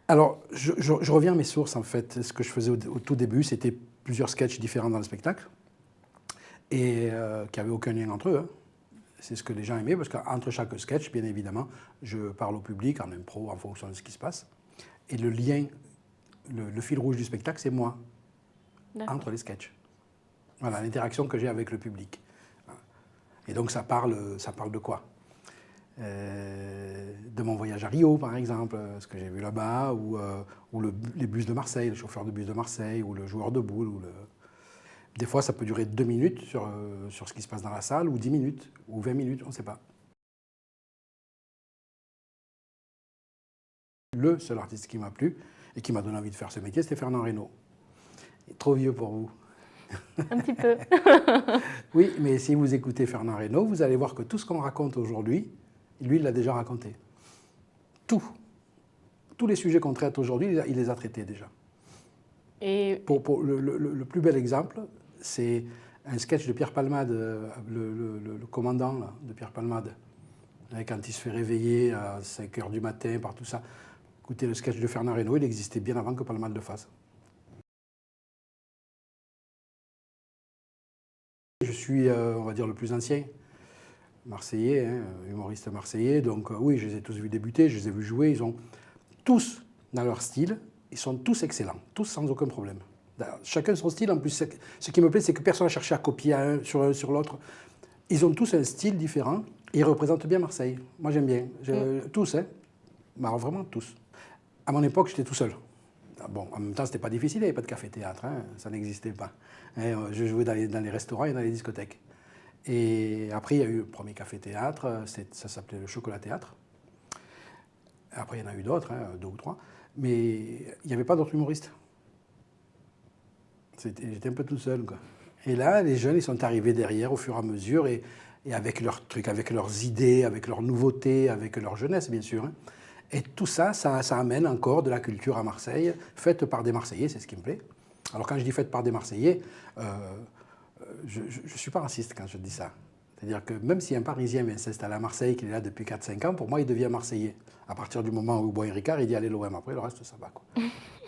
Alors, je reviens à mes sources, en fait. Ce que je faisais au tout début, c'était plusieurs sketchs différents dans le spectacle et qui n'avaient aucun lien entre eux, hein. C'est ce que les gens aimaient, parce qu'entre chaque sketch, bien évidemment, je parle au public en impro, en fonction de ce qui se passe. Et le lien, le fil rouge du spectacle, c'est moi, entre les sketchs. Voilà, l'interaction que j'ai avec le public. Et donc, ça parle de quoi? De mon voyage à Rio, par exemple, ce que j'ai vu là-bas, ou les bus de Marseille, le chauffeur de bus de Marseille, ou le joueur de boules. Des fois, ça peut durer 2 minutes sur ce qui se passe dans la salle, ou 10 minutes, ou 20 minutes, on ne sait pas. Le seul artiste qui m'a plu et qui m'a donné envie de faire ce métier, c'était Fernand Reynaud. Il est trop vieux pour vous. Un petit peu. Oui, mais si vous écoutez Fernand Reynaud, vous allez voir que tout ce qu'on raconte aujourd'hui, lui, il l'a déjà raconté. Tout. Tous les sujets qu'on traite aujourd'hui, il les a traités déjà. Et Pour le plus bel exemple, c'est un sketch de Pierre Palmade, le commandant là, de Pierre Palmade, quand il se fait réveiller à 5 h du matin par tout ça. Écoutez, le sketch de Fernand Reynaud, il existait bien avant que Palmade le fasse. Je suis, on va dire, le plus ancien, marseillais, hein, humoriste marseillais, donc oui, je les ai tous vus débuter, je les ai vus jouer, ils ont tous, dans leur style, ils sont tous excellents, tous sans aucun problème. Chacun son style, en plus, ce qui me plaît, c'est que personne n'a cherché à copier un sur l'autre. Ils ont tous un style différent et ils représentent bien Marseille. Moi, j'aime bien. Tous, hein. Alors, vraiment tous. À mon époque, j'étais tout seul. Bon, en même temps, c'était pas difficile, il n'y avait pas de café-théâtre, hein, ça n'existait pas. Et, je jouais dans les restaurants et dans les discothèques. Et après, il y a eu le premier café-théâtre, ça s'appelait le Chocolat-Théâtre. Après, il y en a eu d'autres, hein, 2 ou 3. Mais il n'y avait pas d'autres humoristes. J'étais un peu tout seul, quoi. Et là, les jeunes, ils sont arrivés derrière au fur et à mesure, et avec leurs trucs, avec leurs idées, avec leurs nouveautés, avec leur jeunesse, bien sûr, hein. Et tout ça, ça amène encore de la culture à Marseille, faite par des Marseillais, c'est ce qui me plaît. Alors quand je dis faite par des Marseillais, je ne suis pas raciste quand je dis ça. C'est-à-dire que même si un Parisien vient s'installer à Marseille, qu'il est là depuis 4-5 ans, pour moi, il devient Marseillais. À partir du moment où Boy Ricard, il dit allez l'OM, après le reste, ça va, quoi.